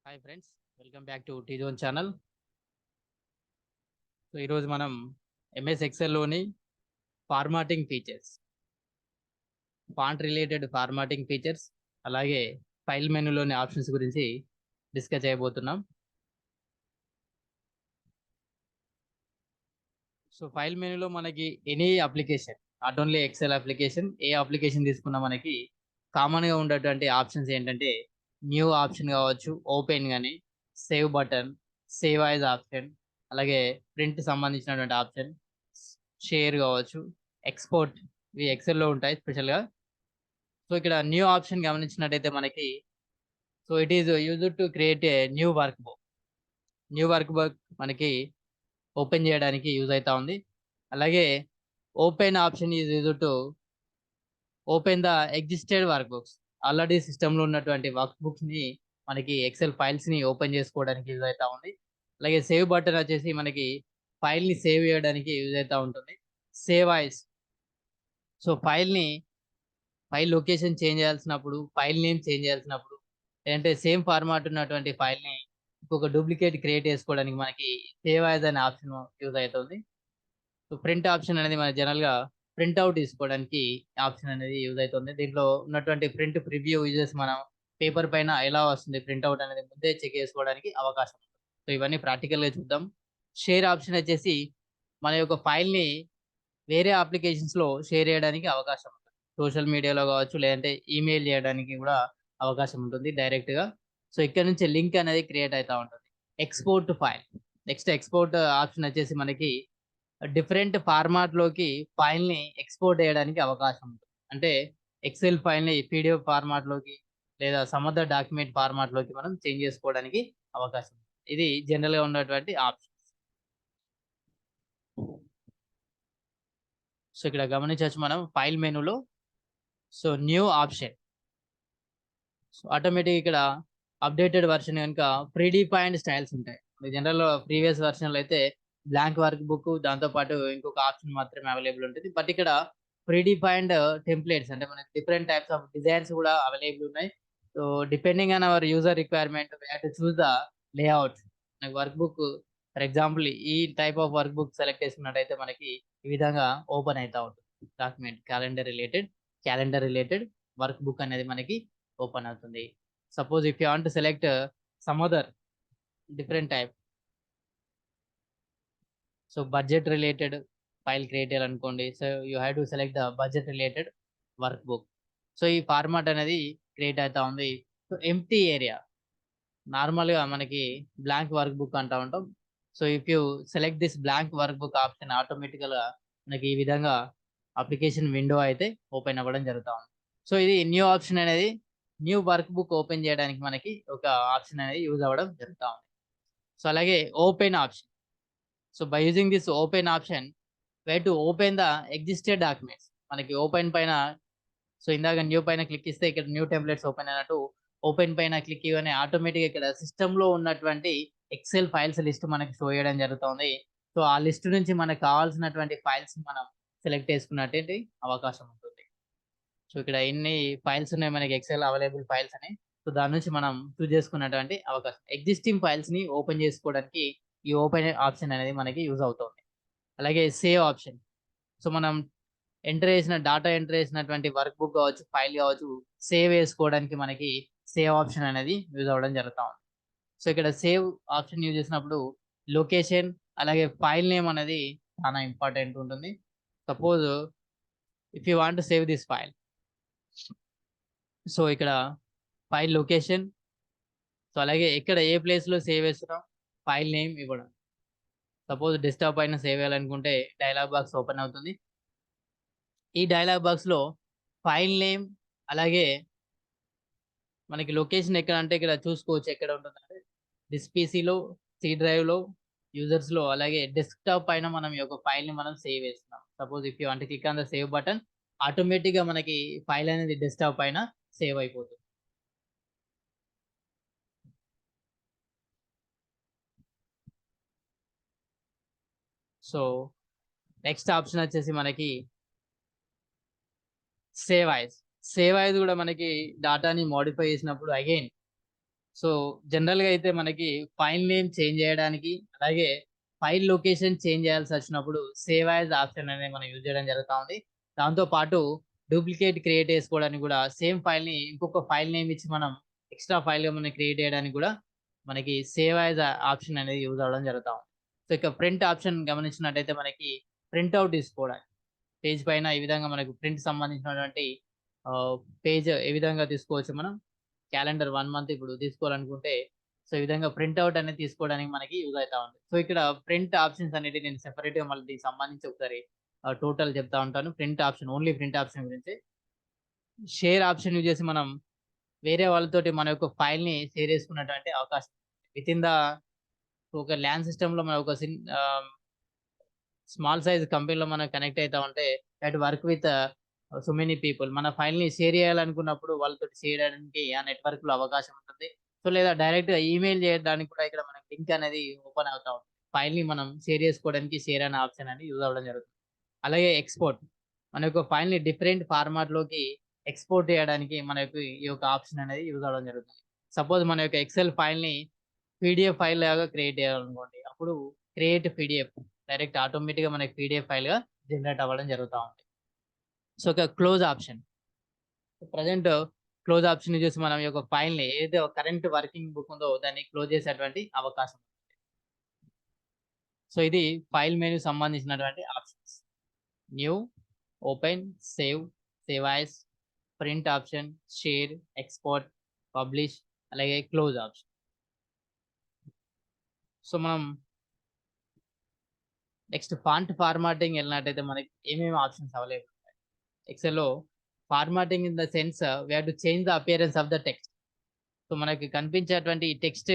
Hi friends, welcome back to T zone channel. So ఈరోజు మనం MS ఎక్సెల్లోని formatting features, font related formatting features, అలాగే file మెనూలోని options గురించి డిస్కస్ చేయబోతున్నాం. సో ఫైల్ మెనూలో మనకి any application, not only Excel application, ఏ అప్లికేషన్ తీసుకున్నా మనకి కామన్గా ఉండేటువంటి ఆప్షన్స్ ఏంటంటే న్యూ ఆప్షన్ కావచ్చు, ఓపెన్ కానీ, save button, save as option, అలాగే ప్రింట్ సంబంధించినటువంటి ఆప్షన్, షేర్ కావచ్చు, ఎక్స్పోర్ట్, ఇవి ఎక్సెల్లో ఉంటాయి స్పెషల్గా. సో ఇక్కడ న్యూ ఆప్షన్ గమనించినట్టయితే మనకి, so it is used to create a new work book. New work book మనకి ఓపెన్ చేయడానికి యూజ్ అవుతా ఉంది. అలాగే open option is used to open the existed work books. Already సిస్టంలో ఉన్నటువంటి వర్క్ బుక్స్ని మనకి ఎక్సెల్ ఫైల్స్ని ఓపెన్ చేసుకోవడానికి యూజ్ అవుతా ఉంది. అలాగే సేవ్ బటన్ వచ్చేసి మనకి ఫైల్ని సేవ్ చేయడానికి యూజ్ అవుతూ ఉంటుంది. Save as, so file location change చేయాల్సినప్పుడు, ఫైల్ నేమ్ చేంజ్ చేయాల్సినప్పుడు, లేదంటే సేమ్ ఫార్మాట్ ఉన్నటువంటి ఫైల్ని ఇంకొక డూప్లికేట్ క్రియేట్ చేసుకోవడానికి మనకి సేవ్ యాజ్ అనే ఆప్షన్ యూజ్ అవుతుంది. సో ప్రింట్ ఆప్షన్ అనేది మన జనరల్గా ప్రింట్ అవుట్ తీసుకోవడానికి ఆప్షన్ అనేది యూజ్ అవుతుంది. దీంట్లో ఉన్నటువంటి ప్రింట్ ప్రివ్యూ యూజెస్ మనం పేపర్ పైన ఎలా వస్తుంది ప్రింట్ అవుట్ అనేది ముందే చెక్ చేసుకోవడానికి అవకాశం ఉంది. సో ఇవన్నీ ప్రాక్టికల్గా చూద్దాం. షేర్ ఆప్షన్ వచ్చేసి మన యొక్క ఫైల్ని వేరే అప్లికేషన్స్లో షేర్ చేయడానికి అవకాశం ఉంటుంది. సోషల్ మీడియాలో కావచ్చు, లేదంటే ఈమెయిల్ చేయడానికి కూడా అవకాశం ఉంటుంది డైరెక్ట్గా. సో ఇక్కడ నుంచి లింక్ అనేది క్రియేట్ అవుతూ ఉంటుంది. Export file, next export option వచ్చేసి మనకి డిఫరెంట్ ఫార్మాట్లోకి ఫైల్ని ఎక్స్పోర్ట్ చేయడానికి అవకాశం ఉంటుంది. అంటే ఎక్సెల్ ఫైల్ని పీడిఎఫ్ ఫార్మాట్లోకి లేదా సమ్ అదర్ డాక్యుమెంట్ ఫార్మాట్లోకి మనం చేంజ్ చేసుకోవడానికి అవకాశం ఉంది. ఇది జనరల్గా ఉన్నటువంటి ఆప్షన్. సో ఇక్కడ గమనించవచ్చు మనం ఫైల్ మెనూలో, so new option, so automatic ఇక్కడ అప్డేటెడ్ వర్షన్ కనుక ప్రీడిఫైన్డ్ స్టైల్స్ ఉంటాయి. జనరల్ ప్రీవియస్ వర్షన్లో అయితే బ్లాంక్ వర్క్ బుక్ దాంతోపాటు ఇంకొక ఆప్షన్ మాత్రమే అవైలబుల్ ఉంటుంది. బట్ ఇక్కడ ప్రీడిఫైన్డ్ టెంప్లెట్స్, అంటే మనకి డిఫరెంట్ టైప్స్ ఆఫ్ డిజైన్స్ కూడా అవైలబుల్ ఉన్నాయి. So depending on our user requirement we have to choose the layout. మనకి వర్క్ బుక్, ఫర్ ఎగ్జాంపుల్ ఈ type of workbook select చేసుకున్నట్టయితే మనకి ఈ విధంగా ఓపెన్ అవుతూ ఉంటుంది. Document calendar related workbook అనేది మనకి ఓపెన్ అవుతుంది. Suppose if you want to select some other different type, so budget related file create చేయాలనుకోండి, so you have to select the budget related work book. So ఈ format అనేది create అవుతా ఉంది. So empty area, నార్మల్గా మనకి blank work book అంటూ ఉంటాం. So if you select this blank work book option, ఆటోమేటిక్గా మనకి ఈ విధంగా అప్లికేషన్ విండో అయితే ఓపెన్ అవ్వడం జరుగుతూ ఉంది. సో ఇది న్యూ ఆప్షన్ అనేది న్యూ వర్క్ బుక్ ఓపెన్ చేయడానికి మనకి ఒక ఆప్షన్ అనేది యూజ్ అవ్వడం జరుగుతూ ఉంది. సో అలాగే open option, so by using this open option way to open the existed documents. మనకి ఓపెన్ పైన, సో ఇందాక న్యూ పైన క్లిక్ ఇస్తే ఇక్కడ న్యూ టెంప్లెట్స్ ఓపెన్ అయినట్టు ఓపెన్ పైన క్లిక్ ఇవ్వగానే ఆటోమేటిక్గా ఇక్కడ సిస్టంలో ఉన్నటువంటి ఎక్సెల్ ఫైల్స్ లిస్ట్ మనకి షో చేయడం జరుగుతుంది. సో ఆ లిస్ట్ నుంచి మనకు కావాల్సినటువంటి ఫైల్స్ మనం సెలెక్ట్ చేసుకున్నటువంటి అవకాశం ఉంటుంది. సో ఇక్కడ ఎన్ని ఫైల్స్ ఉన్నాయి మనకి ఎక్సెల్ అవైలబుల్ ఫైల్స్ అని, సో దాని నుంచి మనం చూస్ చేసుకున్నటువంటి అవకాశం. ఎగ్జిస్టింగ్ ఫైల్స్ని ఓపెన్ చేసుకోవడానికి ఈ ఓపెన్ ఆప్షన్ అనేది మనకి యూజ్ అవుతుంది. అలాగే సేవ్ ఆప్షన్, సో మనం డాటా ఎంటర్ చేసినటువంటి వర్క్ బుక్ కావచ్చు, ఫైల్ కావచ్చు, సేవ్ చేసుకోవడానికి మనకి సేవ్ ఆప్షన్ అనేది యూజ్ అవ్వడం జరుగుతూ ఉంది. సో ఇక్కడ సేవ్ ఆప్షన్ యూజ్ చేసినప్పుడు లొకేషన్ అలాగే ఫైల్ నేమ్ అనేది చాలా ఇంపార్టెంట్ ఉంటుంది. Suppose if you want save this file, so ఇక్కడ ఫైల్ లొకేషన్, సో అలాగే ఇక్కడ ఏ ప్లేస్లో సేవ్ చేస్తున్నాం, ఫైల్ నేమ్ ఇవ్వడం. సపోజ్ డెస్క్టాప్ పైన సేవ్ చేయాలనుకుంటే డైలాగ్ బాక్స్ ఓపెన్ అవుతుంది. ఈ డైలాగ్ బాక్స్లో ఫైల్ నేమ్ అలాగే మనకి లొకేషన్ ఎక్కడ అంటే ఇక్కడ చూసుకోవచ్చు ఎక్కడ ఉంటుందంటే దిస్ పీసీలో, సి డ్రైవ్లో, యూజర్స్లో, అలాగే డెస్క్టాప్ పైన మనం ఈ యొక్క ఫైల్ని మనం సేవ్ చేస్తున్నాం. సపోజ్ ఇఫ్ యూ అంటే click on the save button, ఆటోమేటిక్గా మనకి ఫైల్ అనేది డెస్క్టాప్ పైన సేవ్ అయిపోతుంది. సో నెక్స్ట్ ఆప్షన్ వచ్చేసి మనకి సేవ్ యాజ్. సేవ్ యాజ్ కూడా మనకి డాటాని మోడిఫై చేసినప్పుడు అగైన్, సో జనరల్‌గా అయితే మనకి ఫైల్ నేమ్ చేంజ్ చేయడానికి, అలాగే ఫైల్ లొకేషన్ చేంజ్ చేయాల్సి వచ్చినప్పుడు సేవ్ యాస్ ఆప్షన్ అనేది మనం యూజ్ చేయడం జరుగుతా ఉంది. దాంతో పాటు డూప్లికేట్ క్రియేట్ చేసుకోవడానికి కూడా సేమ్ ఫైల్‌ని ఇంకొక ఫైల్ నేమ్ ఇచ్చి మనం ఎక్స్‌ట్రా ఫైల్‌గా మనం క్రియేట్ చేయడానికి కూడా మనకి సేవ్ యాస్ ఆప్షన్ అనేది యూజ్ అవ్వడం జరుగుతా ఉంది. సో ఇక ప్రింట్ ఆప్షన్ గమనించినట్టయితే మనకి ప్రింట్ ఔట్ తీసుకోవడానికి పేజ్ పైన ఈ విధంగా మనకు ప్రింట్ సంబంధించినటువంటి ఆహ్, పేజ్ ఏ విధంగా తీసుకోవచ్చు మనం క్యాలెండర్ 1 మంత్ ఇప్పుడు తీసుకోవాలనుకుంటే, సో, ఈ విధంగా ప్రింట్ ఔట్ అనేది తీసుకోవడానికి మనకి యూజ్ అయితా ఉంది. సో, ఇక్కడ ప్రింట్ ఆప్షన్స్ అనేటివి నేను సెపరేట్‌గా మళ్ళీ దీనికి సంబంధించి ఒకసారి టోటల్ చెప్తా ఉంటాను. Print option only print option గురించి. షేర్ ఆప్షన్ యూజ్ చేసి మనం వేరే వాళ్ళతోటి మన యొక్క ఫైల్‌ని షేర్ చేసుకునేటువంటి అవకాశం. వితిన్ ద ఒక ల్యాన్ సిస్టమ్‌లో మనం ఒక స్మాల్ సైజ్ కంపెనీలో మనం కనెక్ట్ అయితా ఉంటే that work with so many people. మన ఫైల్‌ని షేర్ చేయాలనుకున్నప్పుడు వాళ్ళతోటి చేయడానికి ఆ నెట్‌వర్క్‌లో అవకాశం ఉంటుంది. సో, లేదా డైరెక్ట్‌గా ఈమెయిల్ చేయడానికి కూడా ఇక్కడ మనకి లింక్ అనేది ఓపెన్ అవుతా ఉంటుంది. ఫైల్‌ని మనం షేర్ చేసుకోవడానికి షేర్ అనే ఆప్షన్ అనేది యూజ్ అవ్వడం జరుగుతుంది. అలాగే ఎక్స్‌పోర్ట్. మన యొక్క ఫైల్‌ని డిఫరెంట్ ఫార్మాట్‌లోకి ఎక్స్‌పోర్ట్ చేయడానికి మనకు ఈ యొక్క ఆప్షన్ అనేది యూజ్ అవ్వడం జరుగుతుంది. సపోజ్ మన యొక్క ఎక్సెల్ ఫైల్‌ని పీడీఎఫ్ ఫైల్ లాగా క్రియేట్ చేయాలనుకోండి. అప్పుడు క్రియేట్ పీడీఎఫ్ డైరెక్ట్ ఆటోమేటిక్‌గా మనకి పీడీఎఫ్ ఫైల్‌గా జనరేట్ అవ్వడం జరుగుతా ఉంది. సో, ఇక close option. Present close option use చేసి మనం ఈ యొక్క ఫైల్‌ని ఏదైతే కరెంట్ వర్కింగ్ బుక్ ఉందో దాన్ని క్లోజ్ చేసేటువంటి అవకాశం. సో, ఇది ఫైల్ మెనూ సంబంధించినటువంటి options. New, open, save, save as, print option, share, export, publish అలాగే క్లోజ్ ఆప్షన్. సో, మనం నెక్స్ట్ ఫాంట్ ఫార్మాటింగ్ ఎళ్ళినట్టయితే మనకి ఏమేమి ఆప్షన్స్ అవైలబుల్ ఉంటాయి. ఎక్సెల్‌లో formatting in the sense we have to change the appearance of the text. So, మనకి కనిపించేటువంటి ఈ టెక్స్ట్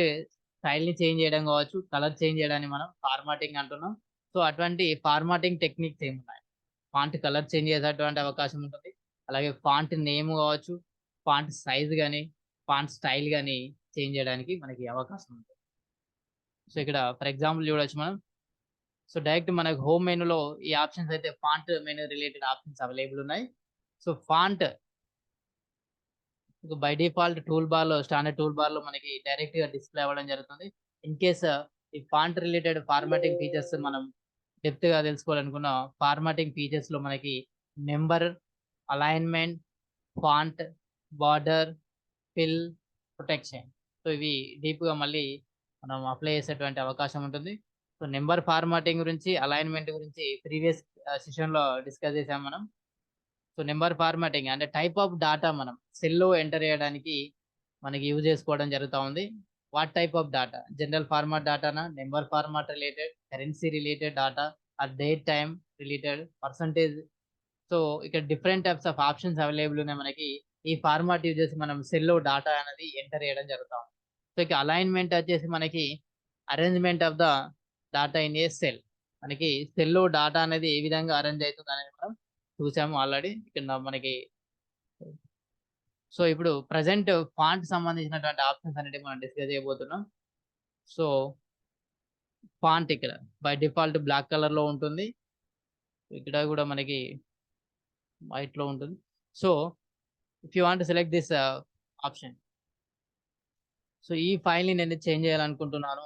స్టైల్‌ని చేంజ్ చేయడం కావచ్చు, కలర్ చేంజ్ చేయడాన్ని మనం ఫార్మాటింగ్ అంటున్నాం. సో, అటువంటి ఫార్మాటింగ్ టెక్నిక్స్ ఏమున్నాయి? ఫాంట్ కలర్ చేంజ్ చేసేటువంటి అవకాశం ఉంటుంది. అలాగే ఫాంట్ నేమ్ కావచ్చు, ఫాంట్ సైజ్ గాని, ఫాంట్ స్టైల్ గాని చేంజ్ చేయడానికి మనకి అవకాశం ఉంటుంది. సో, ఇక్కడ ఫర్ ఎగ్జాంపుల్ చూడొచ్చు మనం. సో, డైరెక్ట్ మనకు హోమ్ మెనూలో ఈ ఆప్షన్స్ అయితే font menu related options available ఉన్నాయి. So, font by default tool బార్‌లో స్టాండర్డ్ టూల్ బార్‌లో మనకి డైరెక్ట్‌గా డిస్‌ప్లే అవ్వడం జరుగుతుంది. ఇన్ కేస్ ఈ ఫాంట్ రిలేటెడ్ ఫార్మాటింగ్ ఫీచర్స్ మనం డెప్త్‌గా తెలుసుకోవాలనుకున్న ఫార్మాటింగ్ ఫీచర్స్‌లో మనకి number, alignment, font, border, fill, protection. So, ఇవి డీప్‌గా మళ్ళీ మనం అప్లై చేసేటువంటి అవకాశం ఉంటుంది. సో, నంబర్ ఫార్మాటింగ్ గురించి, అలైన్‌మెంట్ గురించి ప్రీవియస్ సెషన్‌లో డిస్కస్ చేసాం మనం. సో, నంబర్ ఫార్మాటింగ్ అంటే టైప్ ఆఫ్ డాటా మనం సెల్‌లో ఎంటర్ చేయడానికి మనకి యూజ్ చేసుకోవడం జరుగుతా ఉంది. What type of data? General format డాటానా? Number format related, currency related data, date time related, percentage. So, ఇక్కడ different types of options available ఉన్నాయి మనకి. ఈ ఫార్మాట్ యూజ్ చేసి మనం సెల్‌లో డాటా అనేది ఎంటర్ చేయడం జరుగుతా ఉంది. సో, ఇక అలైన్‌మెంట్ వచ్చేసి మనకి arrangement of the data in a cell. మనకి సెల్‌లో డాటా అనేది ఏ విధంగా అరేంజ్ అయితుందనేది మనం చూసాము ఆల్రెడీ. ఇక్కడ మనకి సో, ఇప్పుడు ప్రెజెంట్ ఫాంట్ సంబంధించినటువంటి ఆప్షన్స్ అనేటివి మనం డిస్కస్ చేయబోతున్నాం. సో, ఫాంట్ ఇక్కడ బై డిఫాల్ట్ బ్లాక్ కలర్‌లో ఉంటుంది. ఇక్కడ గూడా మనకి వైట్‌లో ఉంటుంది. So, if you want to select this option. So, ఈ ఫైల్‌ని నేను చేంజ్ చేయాలనుకుంటున్నాను.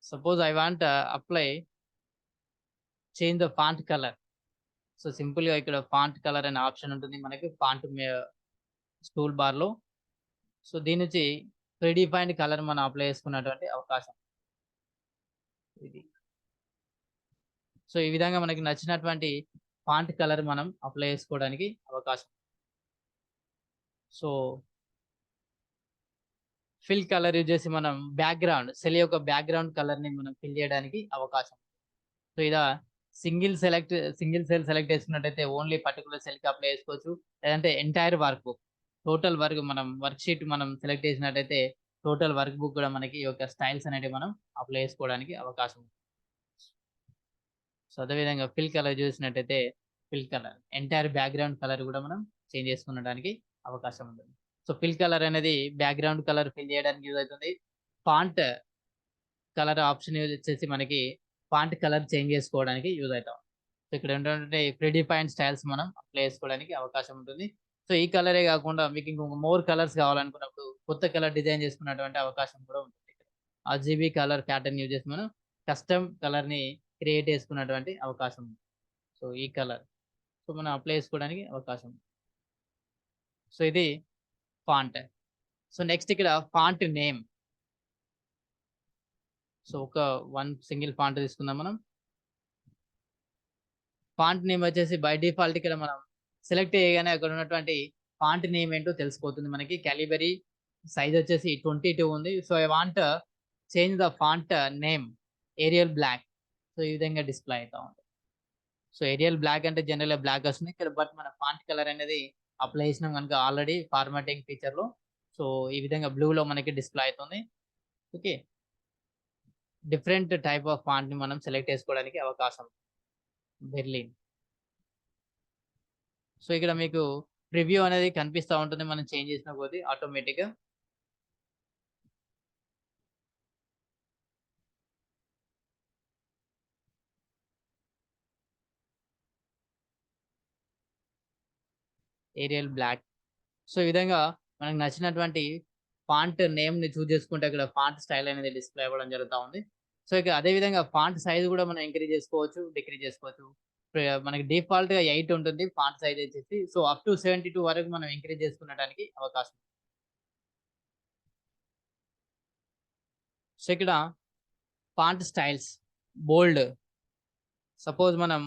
Suppose I want apply change the font colour. So, సింపుల్‌గా ఇక్కడ ఫాంట్ కలర్ అనే ఆప్షన్ ఉంటుంది మనకి ఫాంట్ టూల్ బార్‌లో. సో, దీని నుంచి ప్రీడిఫైన్డ్ కలర్ మనం అప్లై చేసుకునేటువంటి అవకాశం ఇది. సో, ఈ విధంగా మనకి నచ్చినటువంటి ఫాంట్ కలర్ మనం అప్లై చేసుకోవడానికి అవకాశం. సో, ఫిల్ కలర్ యూజ్ చేసి మనం సెల్ యొక్క బ్యాక్‌గ్రౌండ్ కలర్‌ని మనం ఫిల్ చేయడానికి అవకాశం. సో, ఇలా సింగిల్ సెల్ సెలెక్ట్ చేసుకున్నట్టయితే ఓన్లీ పర్టిక్యులర్ సెల్‌కి అప్లై చేసుకోవచ్చు. లేదంటే entire work book. Total work మనం వర్క్ షీట్ మనం సెలెక్ట్ చేసినట్టయితే టోటల్ వర్క్ బుక్ కూడా మనకి ఈ యొక్క స్టైల్స్ అనేటివి మనం అప్లై చేసుకోవడానికి అవకాశం ఉంది. సో, అదేవిధంగా ఫిల్ కలర్ చూసినట్టయితే fill colour entire background colour కూడా మనం చేంజ్ చేసుకునడానికి అవకాశం ఉంటుంది. సో, ఫిల్ కలర్ అనేది బ్యాక్‌గ్రౌండ్ కలర్ ఫిల్ చేయడానికి యూజ్ అవుతుంది. ఫాంట్ కలర్ ఆప్షన్ యూజ్ వచ్చేసి మనకి ఫాంట్ కలర్ చేంజ్ చేసుకోవడానికి యూజ్ అవుతాం. సో, ఇక్కడ ఏంటంటే ప్రీడిఫైన్డ్ స్టైల్స్ మనం అప్లై చేసుకోవడానికి అవకాశం ఉంటుంది. సో ఈ కలరే కాకుండా మీకు ఇంకొక మోర్ కలర్స్ కావాలనుకున్నప్పుడు కొత్త కలర్ డిజైన్ చేసుకున్నటువంటి అవకాశం కూడా ఉంటుంది. RGB కలర్ ప్యాటర్న్ యూజ్ చేసి మనం కస్టమ్ కలర్ని క్రియేట్ చేసుకున్నటువంటి అవకాశం ఉంది. సో ఈ కలర్ సో మనం అప్లై చేసుకోవడానికి అవకాశం ఉంది. సో ఇది ఫాంట్. సో నెక్స్ట్ ఇక్కడ ఫాంట్ నేమ్. సో ఒక సింగిల్ ఫాంట్ తీసుకుందాం మనం. ఫాంట్ నేమ్ వచ్చేసి బై డిఫాల్ట్ ఇక్కడ మనం సెలెక్ట్ చేయగానే అక్కడ ఉన్నటువంటి ఫాంట్ నేమ్ ఏంటో తెలిసిపోతుంది మనకి. క్యాలిబరీ సైజ్ వచ్చేసి 22 ఉంది. So I want change the font name Arial Black. So ఈ విధంగా డిస్ప్లే అవుతా ఉంది. సో ఏరియల్ బ్లాక్ అంటే జనరల్ బ్లాక్ వస్తుంది ఇక్కడ, బట్ మన ఫాంట్ కలర్ అనేది అప్లై చేసినాం కనుక ఆల్రెడీ ఫార్మాటింగ్ ఫీచర్లో సో ఈ విధంగా బ్లూలో మనకి డిస్ప్లే అవుతుంది. ఓకే, డిఫరెంట్ టైప్ ఆఫ్ ఫాంట్ని మనం సెలెక్ట్ చేసుకోవడానికి అవకాశం. బెర్లిన్. సో ఇక్కడ మీకు ప్రివ్యూ అనేది కనిపిస్తూ ఉంటుంది మనం చేంజ్ చేసిన కొద్దీ ఆటోమేటిక్గా. Aerial Black. సో ఈ విధంగా మనకు నచ్చినటువంటి ఫాంట్ నేమ్ని చూస్ చేసుకుంటే ఇక్కడ ఫాంట్ స్టైల్ అనేది డిస్ప్లే అవ్వడం జరుగుతూ ఉంది. సో ఇక అదే విధంగా ఫాంట్ సైజ్ కూడా మనం ఇంక్రీజ్ చేసుకోవచ్చు, డిక్రీజ్ చేసుకోవచ్చు. మనకి డిఫాల్ట్గా 8 ఉంటుంది ఫాంట్ సైజ్ వచ్చేసి. సో అప్ టు 72 వరకు మనం ఇంక్రీజ్ చేసుకునడానికి అవకాశం. సో ఇక్కడ ఫాంట్ స్టైల్స్ బోల్డ్. సపోజ్ మనం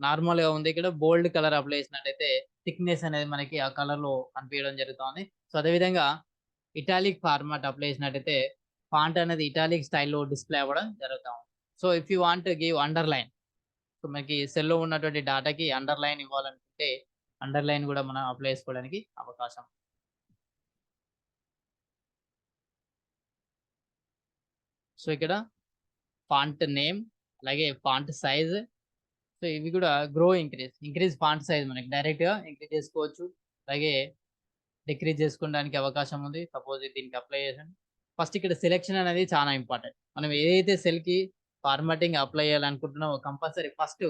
నార్మల్గా ఉంది ఇక్కడ బోల్డ్ కలర్ అప్లై చేసినట్టయితే థిక్నెస్ అనేది మనకి ఆ కలర్లో కనిపించడం జరుగుతుంది. సో అదేవిధంగా ఇటాలిక్ ఫార్మాట్ అప్లై చేసినట్టయితే ఫాంట్ అనేది ఇటాలిక్ స్టైల్లో డిస్ప్లే అవ్వడం జరుగుతూ ఉంది. So if you want give underline, so మనకి సెల్లో ఉన్నటువంటి డేటాకి అండర్లైన్ ఇవ్వాలనుకుంటే అండర్లైన్ కూడా మనం అప్లై చేసుకోవడానికి అవకాశం. సో ఇక్కడ ఫాంట్ నేమ్ అలాగే ఫాంట్ సైజ్. సో ఇవి కూడా ఇంక్రీజ్ ఫాంట్ సైజ్ మనకి డైరెక్ట్గా ఇంక్రీజ్ చేసుకోవచ్చు, అలాగే డిక్రీజ్ చేసుకోవడానికి అవకాశం ఉంది. సపోజ్ దీనికి అప్లై చేసాను. ఫస్ట్ ఇక్కడ సెలెక్షన్ అనేది చాలా ఇంపార్టెంట్. మనం ఏదైతే సెల్కి ఫార్మాటింగ్ అప్లై చేయాలనుకుంటున్నామో కంపల్సరీ ఫస్ట్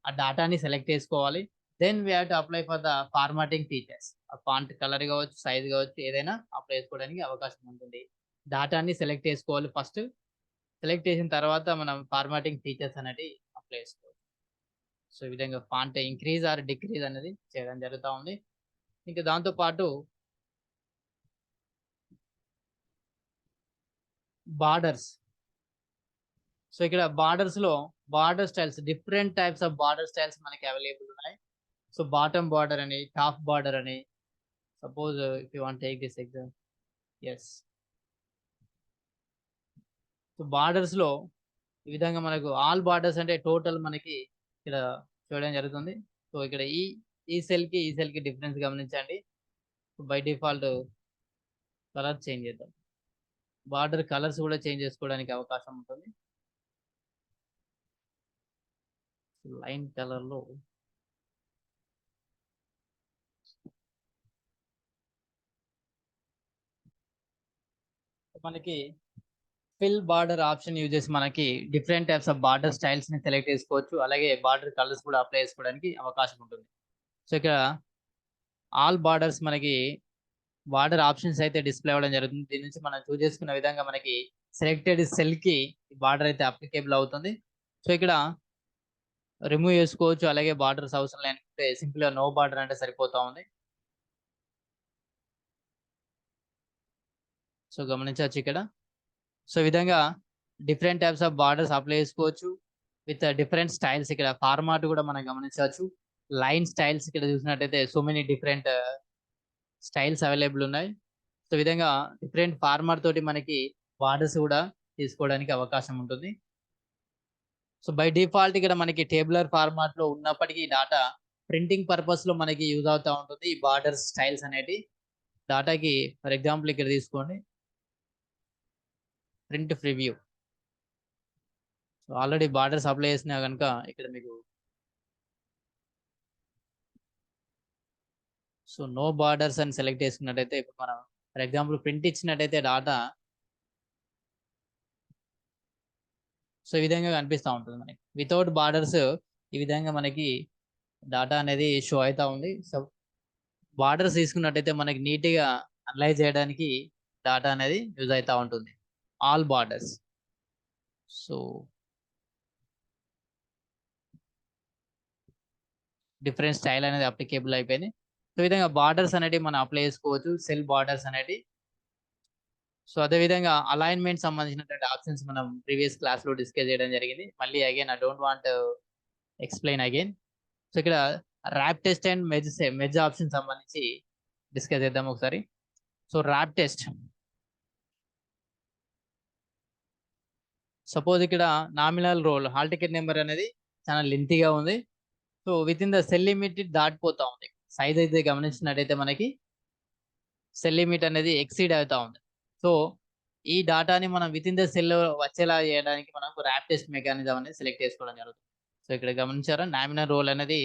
ఆ డేటాని సెలెక్ట్ చేసుకోవాలి. Then we have to apply for the formatting features. ఆ ఫాంట్ కలర్ కావచ్చు, సైజ్ కావచ్చు, ఏదైనా అప్లై చేసుకోవడానికి అవకాశం ఉంటుంది. డేటాని సెలెక్ట్ చేసుకోవాలి ఫస్ట్. సెలెక్ట్ చేసిన తర్వాత మనం ఫార్మాటింగ్ ఫీచర్స్ అనేది అప్లై చేసుకోవాలి. సో ఈ విధంగా ఫాంట్ ఇంక్రీజ్ ఆర్ డిక్రీజ్ అనేది చేయడం జరుగుతూ ఉంది. ఇంకా దాంతోపాటు బార్డర్స్. సో ఇక్కడ బార్డర్స్లో border styles, different types of border styles మనకి అవైలబుల్ ఉన్నాయి. సో బాటమ్ బార్డర్ అని, టాప్ బార్డర్ అని. Suppose if you want take this exam. Yes. So బార్డర్స్లో ఈ విధంగా మనకు ఆల్ బార్డర్స్ అంటే టోటల్ మనకి ఇక్కడ చూడడం జరుగుతుంది. సో ఇక్కడ ఈ సెల్కి డిఫరెన్స్ గమనించండి. బై డిఫాల్ట్ కలర్ చేంజ్ చేద్దాం. బార్డర్ కలర్స్ కూడా చేంజ్ చేసుకోవడానికి అవకాశం ఉంటుంది. లైన్ కలర్లో మనకి ఫిల్ బార్డర్ ఆప్షన్ యూజ్ చేసి మనకి డిఫరెంట్ టైప్స్ ఆఫ్ బార్డర్ స్టైల్స్ని సెలెక్ట్ చేసుకోవచ్చు, అలాగే బార్డర్ కలర్స్ కూడా అప్లై చేసుకోవడానికి అవకాశం ఉంటుంది. సో ఇక్కడ ఆల్ బార్డర్స్ మనకి బార్డర్ ఆప్షన్స్ అయితే డిస్ప్లే అవ్వడం జరుగుతుంది. దీని నుంచి మనం చూస్ చేసుకున్న విధంగా మనకి సెలెక్టెడ్ సెల్కి బార్డర్ అయితే అప్లికేబుల్ అవుతుంది. సో ఇక్కడ రిమూవ్ చేసుకోవచ్చు, అలాగే బార్డర్స్ అవసరం లేకుంటే సింపుల్గా నో బార్డర్ అంటే సరిపోతా ఉంది. సో గమనించవచ్చు ఇక్కడ. సో ఈ విధంగా different types of borders apply చేసుకోవచ్చు విత్ డిఫరెంట్ స్టైల్స్. ఇక్కడ ఫార్మాట్ కూడా మనం గమనించవచ్చు. లైన్ స్టైల్స్ ఇక్కడ చూసినట్టయితే so many different styles available ఉన్నాయి. సో ఈ విధంగా డిఫరెంట్ ఫార్మాట్ తోటి మనకి బార్డర్స్ కూడా తీసుకోవడానికి అవకాశం ఉంటుంది. సో బై డిఫాల్ట్ ఇక్కడ మనకి టేబులర్ ఫార్మాట్లో ఉన్నప్పటికీ డాటా ప్రింటింగ్ పర్పస్లో మనకి యూజ్ అవుతూ ఉంటుంది. ఈ బార్డర్ స్టైల్స్ అనేది డాటాకి ఫర్ ఎగ్జాంపుల్ ఇక్కడ తీసుకోండి, print preview. So already borders apply చేసినా కనుక ఇక్కడ మీకు సో నో బార్డర్స్ అని సెలెక్ట్ చేసుకున్నట్టయితే ఇప్పుడు మనం ఫర్ ఎగ్జాంపుల్ ప్రింట్ ఇచ్చినట్టయితే డాటా సో ఈ విధంగా కనిపిస్తూ ఉంటుంది మనకి. వితౌట్ బార్డర్స్ ఈ విధంగా మనకి డాటా అనేది షో అవుతూ ఉంది. సో బార్డర్స్ తీసుకున్నట్టయితే మనకి నీట్గా అనలైజ్ చేయడానికి డాటా అనేది యూజ్ అవుతూ ఉంటుంది. All borders. So different style అనేది అప్లికేబుల్ అయిపోయింది. సో ఈ విధంగా బార్డర్స్ అనేటివి మనం అప్లై చేసుకోవచ్చు, సెల్ బార్డర్స్ అనేటివి. సో అదే విధంగా అలైన్మెంట్ సంబంధించినటువంటి ఆప్షన్స్ మనం ప్రీవియస్ క్లాస్ లో డిస్కస్ చేయడం జరిగింది. మళ్ళీ again I don't want explain again. So ఇక్కడ wrap text and merge option సంబంధించి డిస్కస్ చేద్దాం ఒకసారి. సో ర్యాప్ టెస్ట్, సపోజ్ ఇక్కడ nominal roll hall ticket number అనేది చాలా లెంతీగా ఉంది. So within the cell limit దాటిపోతా ఉంది. సైజ్ అయితే గమనించినట్టయితే మనకి సెల్ లిమిట్ అనేది ఎక్సీడ్ అవుతా ఉంది. సో ఈ డాటాని మనం విత్ ఇన్ ద సెల్ వచ్చేలా చేయడానికి మనకు ర్యాప్ టెస్ట్ మెకానిజం అనేది సెలెక్ట్ చేసుకోవడం జరుగుతుంది. సో ఇక్కడ గమనించారా, నామినల్ రోల్ అనేది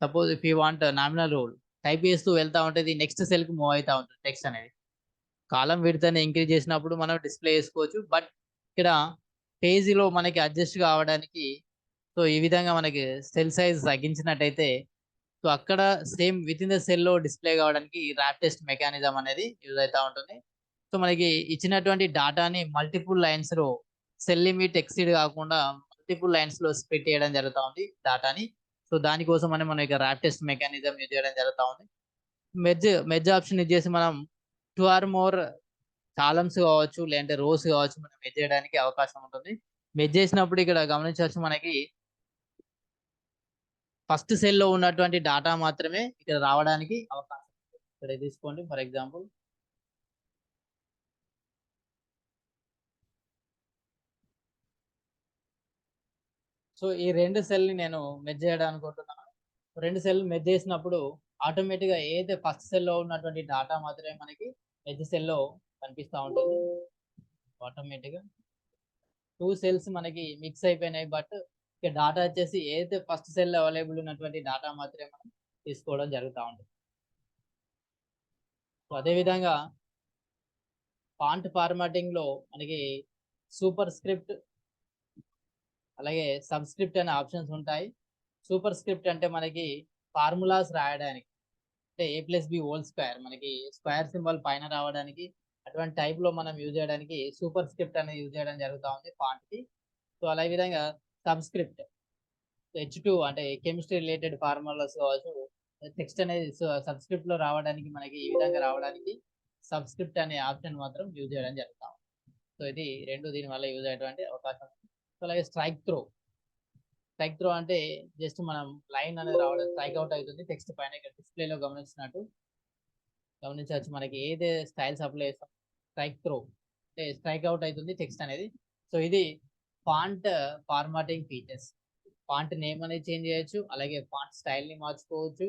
suppose if you want nominal roll type చేస్తూ వెళ్తా ఉంటుంది, నెక్స్ట్ సెల్ కి మూవ్ అవుతా ఉంటుంది టెక్స్ట్ అనేది. కాలం విడ్త్ అని ఇంక్రీజ్ చేసినప్పుడు మనం డిస్ప్లే చేసుకోవచ్చు. బట్ ఇక్కడ పేజీలో మనకి అడ్జస్ట్ కావడానికి సో ఈ విధంగా మనకి సెల్ సైజ్ తగ్గించినట్టయితే సో అక్కడ same with in the cell లో డిస్ప్లే కావడానికి ర్యాప్ టెస్ట్ మెకానిజం అనేది యూజ్ అవుతా ఉంటుంది. సో మనకి ఇచ్చినటువంటి డాటాని మల్టిపుల్ లైన్స్ లో సెల్ లిమిట్ ఎక్సీడ్ కాకుండా మల్టిపుల్ లైన్స్ లో స్ప్లిట్ చేయడం జరుగుతూ ఉంది డాటాని. సో దానికోసం అని మనం ఇక ర్యాప్ టెస్ట్ మెకానిజం యూజ్ చేయడం జరుగుతూ ఉంది. మెర్జ్ ఆప్షన్ యూజ్ చేసి మనం 2 ఆర్ మోర్ కాలమ్స్ కావచ్చు లేదంటే రోస్ కావచ్చు మనం మెర్జ్ చేయడానికి అవకాశం ఉంటుంది. మెర్జ్ చేసినప్పుడు ఇక్కడ గమనించవచ్చు, మనకి ఫస్ట్ సెల్ లో ఉన్నటువంటి డాటా మాత్రమే ఇక్కడ రావడానికి అవకాశం ఉంది. ఇక్కడ తీసుకోండి ఫర్ ఎగ్జాంపుల్. సో ఈ రెండు సెల్ ని నేను మెర్జ్ చేయడం అనుకుంటున్నాను. రెండు సెల్ మెర్జ్ చేసినప్పుడు ఆటోమేటిక్ గా ఏదైతే ఫస్ట్ సెల్ లో ఉన్నటువంటి డాటా మాత్రమే మనకి మెర్జ్ సెల్ లో కనిపిస్తూ ఉంటుంది. ఆటోమేటిక్ గా 2 సెల్స్ మనకి మిక్స్ అయిపోయినాయి. బట్ ఇక డాటా వచ్చేసి ఏదైతే ఫస్ట్ సెల్ అవైలబుల్ ఉన్నటువంటి డాటా మాత్రమే మనం తీసుకోవడం జరుగుతూ ఉంటుంది. సో అదే విధంగా ఫాంట్ ఫార్మాటింగ్ లో మనకి సూపర్ స్క్రిప్ట్ అలాగే సబ్స్క్రిప్ట్ అనే ఆప్షన్స్ ఉంటాయి. సూపర్ స్క్రిప్ట్ అంటే మనకి ఫార్ములాస్ రాయడానికి, అంటే a+b² మనకి స్క్వేర్ సింబల్ పైన రావడానికి అటువంటి టైప్ లో మనం యూజ్ చేయడానికి సూపర్ స్క్రిప్ట్ అనేది యూజ్ చేయడం జరుగుతూ ఉంది ఫాంట్ కి. సో అలా విధంగా సబ్స్క్రిప్ట్ H2 అంటే కెమిస్ట్రీ రిలేటెడ్ ఫార్ములాస్ కావచ్చు, టెక్స్ట్ అనేది సబ్స్క్రిప్ట్ లో రావడానికి మనకి ఈ విధంగా రావడానికి సబ్స్క్రిప్ట్ అనే ఆప్షన్ మాత్రం యూజ్ చేయడం జరుగుతాం. సో ఇది రెండు దీని వల్ల యూజ్ అయ్యేటువంటి అవకాశం. సో అలాగే స్ట్రైక్ త్రో అంటే జస్ట్ మనం లైన్ అనేది రావడం స్ట్రైక్ అవుట్ అవుతుంది టెక్స్ట్ పైన. ఇక్కడ డిస్ప్లేలో గమనించవచ్చు మనకి ఏదైతే స్టైల్స్ అప్లై చేస్తాం స్ట్రైక్ త్రో అంటే స్ట్రైక్ అవుట్ అవుతుంది టెక్స్ట్ అనేది. సో ఇది font formatting features. Font name అనేది చేంజ్ చేయొచ్చు, అలాగే ఫాంట్ స్టైల్ ని మార్చుకోవచ్చు,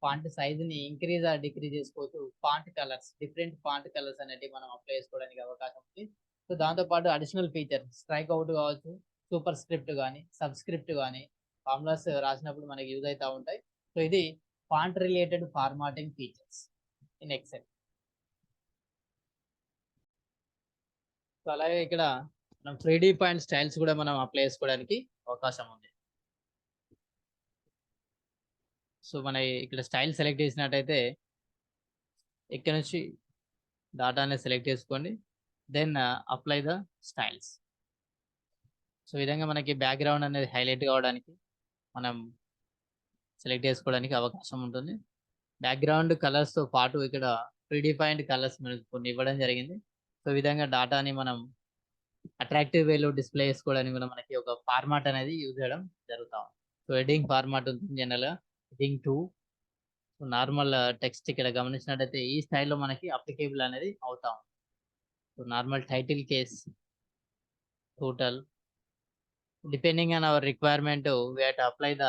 ఫాంట్ సైజ్ ని ఇంక్రీజ్ ఆర్ డిక్రీజ్ చేసుకోవచ్చు, font colours different font colours అనేవి మనం అప్లై చేసుకోవడానికి అవకాశం ఉంది. సో దాంతో పాటు అడిషనల్ ఫీచర్ స్ట్రైక్ అవుట్ కావచ్చు, సూపర్ స్క్రిప్ట్ కానీ సబ్స్క్రిప్ట్ కానీ ఫార్ములాస్ రాసినప్పుడు మనకి యూజ్ అవుతూ ఉంటాయి. సో ఇది font related formatting features in Excel. So అలాగే ఇక్కడ మనం 3D పాయింట్ స్టైల్స్ కూడా మనం అప్లై చేసుకోవడానికి అవకాశం ఉంది. సో మన ఇక్కడ స్టైల్ సెలెక్ట్ చేసినట్టయితే ఇక్కడ నుంచి డాటాని సెలెక్ట్ చేసుకోండి, then apply the styles. So ఈ విధంగా మనకి బ్యాక్గ్రౌండ్ అనేది హైలైట్ కావడానికి మనం సెలెక్ట్ చేసుకోవడానికి అవకాశం ఉంటుంది. బ్యాక్గ్రౌండ్ కలర్స్తో పాటు ఇక్కడ ప్రీడిఫైన్డ్ కలర్స్ మనకు కొన్ని ఇవ్వడం జరిగింది. సో ఈ విధంగా డాటాని మనం అట్రాక్టివ్ వేలో డిస్ప్లే చేసుకోవడానికి కూడా మనకి ఒక ఫార్మాట్ అనేది యూజ్ చేయడం జరుగుతాం. సో హెడ్డింగ్ ఫార్మాట్ ఉంటుంది జనరల్గా, హెడ్డింగ్ 2. నార్మల్ టెక్స్ట్ ఇక్కడ గమనించినట్టయితే ఈ స్టైల్లో మనకి అప్లికేబుల్ అనేది అవుతాం. So normal title case total depending on hour requirement we have to apply the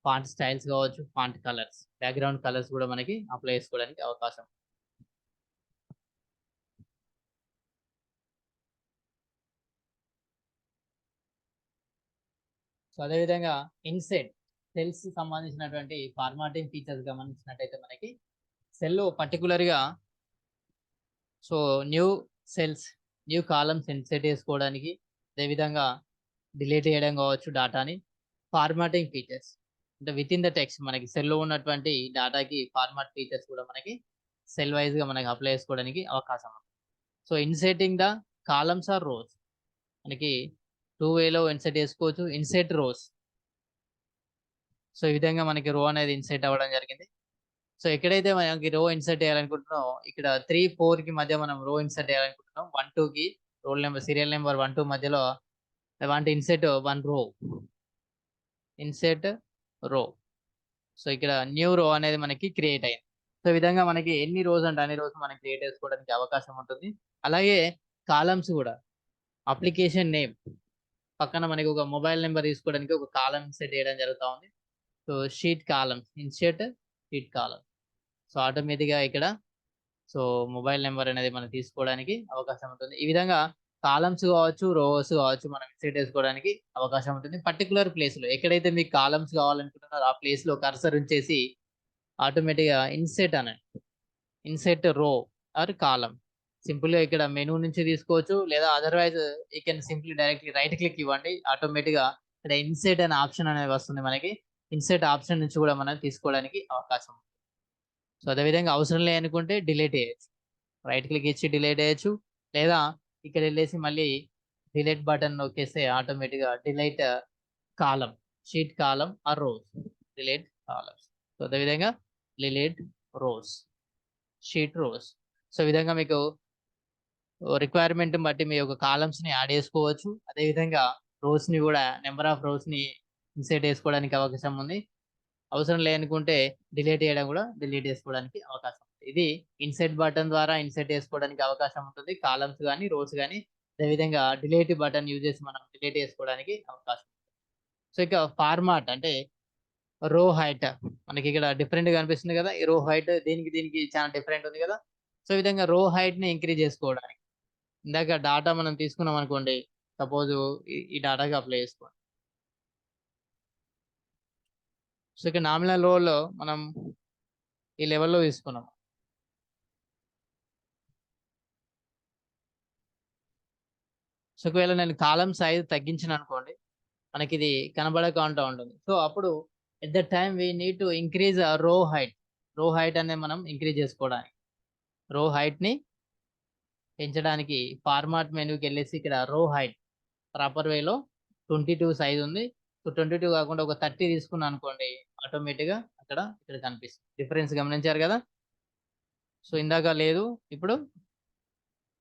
font styles కావచ్చు, ఫాంట్ కలర్స్, బ్యాక్గ్రౌండ్ కలర్స్ కూడా మనకి అప్లై చేసుకోవడానికి అవకాశం. సో అదేవిధంగా ఇన్సెట్ సెల్స్ సంబంధించినటువంటి ఫార్మాటింగ్ ఫీచర్స్ గమనించినట్టయితే మనకి సెల్లో పర్టికులర్గా so new cells new columns INCET చేసుకోవడానికి, అదేవిధంగా డిలీట్ చేయడం కావచ్చు డాటాని. ఫార్మాటింగ్ ఫీచర్స్ అంటే వితిన్ ద టెక్స్ట్ మనకి సెల్లో ఉన్నటువంటి డేటాకి ఫార్మాట్ ఫీచర్స్ కూడా మనకి సెల్ వైజ్గా మనకి అప్లై చేసుకోవడానికి అవకాశం ఉంది. So inserting the columns or rows మనకి 2 వేలో ఇన్సర్ట్ చేసుకోవచ్చు. Insert rose. సో ఈ విధంగా మనకి రో అనేది ఇన్సర్ట్ అవ్వడం జరిగింది. సో ఎక్కడైతే మనకి రో ఇన్సర్ట్ చేయాలనుకుంటున్నామో ఇక్కడ 3, 4కి మధ్య మనం రో ఇన్సర్ట్ చేయాలనుకుంటున్నాం. 1, 2కి రోల్ నెంబర్ సీరియల్ నెంబర్ 1, 2 మధ్యలో ఐ వాంట్ ఇన్సర్ట్ 1 రో. ఇన్సర్ట్ రో. సో ఇక్కడ న్యూ రో అనేది మనకి క్రియేట్ అయింది. సో ఈ విధంగా మనకి ఎన్ని రోస్ అంటే అన్ని రోస్ మనం క్రియేట్ చేసుకోవడానికి అవకాశం ఉంటుంది. అలాగే కాలమ్స్ కూడా అప్లికేషన్ నేమ్ పక్కన మనకి ఒక మొబైల్ నెంబర్ తీసుకోవడానికి ఒక కాలమ్ ఇన్సర్ట్ చేయడం జరుగుతా ఉంది. So sheet columns insert sheet column. So ఆటోమేటిక్గా ఇక్కడ సో మొబైల్ నెంబర్ అనేది మనం తీసుకోవడానికి అవకాశం ఉంటుంది. ఈ విధంగా కాలమ్స్ కావచ్చు, రోస్ కావచ్చు మనం ఇన్సర్ట్ చేసుకోవడానికి అవకాశం ఉంటుంది. పర్టికులర్ ప్లేస్లో ఎక్కడైతే మీకు కాలమ్స్ కావాలనుకుంటున్నారో ఆ ప్లేస్లో కర్సర్ ఉంచేసి ఆటోమేటిక్గా ఇన్సర్ట్ అనండి. ఇన్సర్ట్ రో ఆర్ కాలమ్. సింపుల్గా ఇక్కడ మెనూ నుంచి తీసుకోవచ్చు, లేదా otherwise you can simply directly right click ఇవ్వండి. ఆటోమేటిక్గా ఇక్కడ ఇన్సర్ట్ అనే ఆప్షన్ అనేది వస్తుంది మనకి. ఇన్సర్ట్ ఆప్షన్ నుంచి కూడా మనం తీసుకోవడానికి అవకాశం ఉంది. సో అదేవిధంగా అవసరం లేదనుకుంటే డిలీట్ చేయొచ్చు. రైట్ క్లిక్ ఇచ్చి డిలీట్ చేయొచ్చు, లేదా ఇక్కడ వెళ్ళేసి మళ్ళీ డిలీట్ బటన్ నొక్కేస్తే ఆటోమేటిక్గా delete column, sheet column or rows, delete columns. So అదేవిధంగా delete rows, sheet rows. So ఈ విధంగా మీకు రిక్వైర్మెంట్ బట్టి మీ యొక్క కాలమ్స్ని యాడ్ చేసుకోవచ్చు. అదేవిధంగా రోస్ని కూడా నెంబర్ ఆఫ్ రోస్ని ఇన్సర్ట్ చేసుకోవడానికి అవకాశం ఉంది. అవసరం లేదనుకుంటే డిలీట్ చేయడం కూడా డిలీట్ చేసుకోవడానికి అవకాశం ఉంది. ఇది ఇన్సర్ట్ బటన్ ద్వారా ఇన్సర్ట్ చేసుకోవడానికి అవకాశం ఉంటుంది. కాలమ్స్ కానీ రోస్ కానీ. అదేవిధంగా డిలీట్ బటన్ యూజ్ చేసి మనం డిలీట్ చేసుకోవడానికి అవకాశం ఉంది. సో ఇక ఫార్మాట్ అంటే రో హైట్ మనకి ఇక్కడ డిఫరెంట్ గా కనిపిస్తుంది కదా. ఈ రో హైట్ దీనికి చాలా డిఫరెంట్ ఉంది కదా. సో ఈ విధంగా రో హైట్ ని ఇంక్రీజ్ చేసుకోవడానికి ఇందాక డాటా మనం తీసుకున్నాం అనుకోండి. సపోజ్ ఈ డాటాకి అప్లై చేసుకోండి. సో ఇక్కడ నామినల్ రోలో మనం ఈ లెవెల్లో తీసుకున్నాం. సో ఒకవేళ నేను కాలం సైజ్ తగ్గించిన అనుకోండి, మనకి ఇది కనబడకుండా ఉంటుంది. సో అప్పుడు at the time we need to increase రో హైట్. రో హైట్ అనేది మనం ఇంక్రీజ్ చేసుకోవడానికి, రో హైట్ ని పెంచడానికి ఫార్మాట్ మెనూకి వెళ్ళేసి ఇక్కడ రో హైట్ ప్రాపర్ వేలో 22 సైజ్ ఉంది. సో 22 కాకుండా ఒక 30 తీసుకున్నాను అనుకోండి, ఆటోమేటిక్గా ఇక్కడ కనిపిస్తుంది. డిఫరెన్స్ గమనించారు కదా. సో ఇందాక లేదు, ఇప్పుడు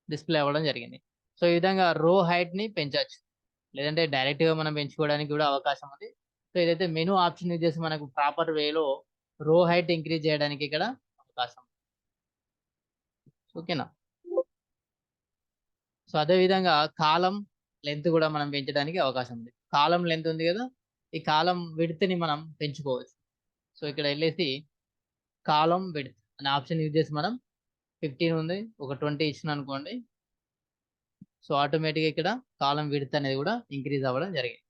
డిస్ప్లే అవ్వడం జరిగింది. సో ఈ విధంగా రో హైట్ ని పెంచవచ్చు, లేదంటే డైరెక్ట్ గా మనం పెంచుకోవడానికి కూడా అవకాశం ఉంది. సో ఇదైతే మెనూ ఆప్షన్ యూజ్ చేసి మనకు ప్రాపర్ వేలో రో హైట్ ఇంక్రీజ్ చేయడానికి ఇక్కడ అవకాశం. ఓకేనా. సో అదే విధంగా కాలం లెంత్ కూడా మనం పెంచడానికి అవకాశం ఉంది. కాలం లెంత్ ఉంది కదా, ఈ కాలం విడ్త్ ని మనం పెంచుకోవచ్చు. సో ఇక్కడ వెళ్ళేసి కాలం విడ్త్ అనే ఆప్షన్ యూజ్ చేసి మనం 15 ఉంది, ఒక 20 ఇచ్చిన అనుకోండి. సో ఆటోమేటిక్గా ఇక్కడ కాలం విడ్త్ అనేది కూడా ఇంక్రీజ్ అవ్వడం జరిగింది.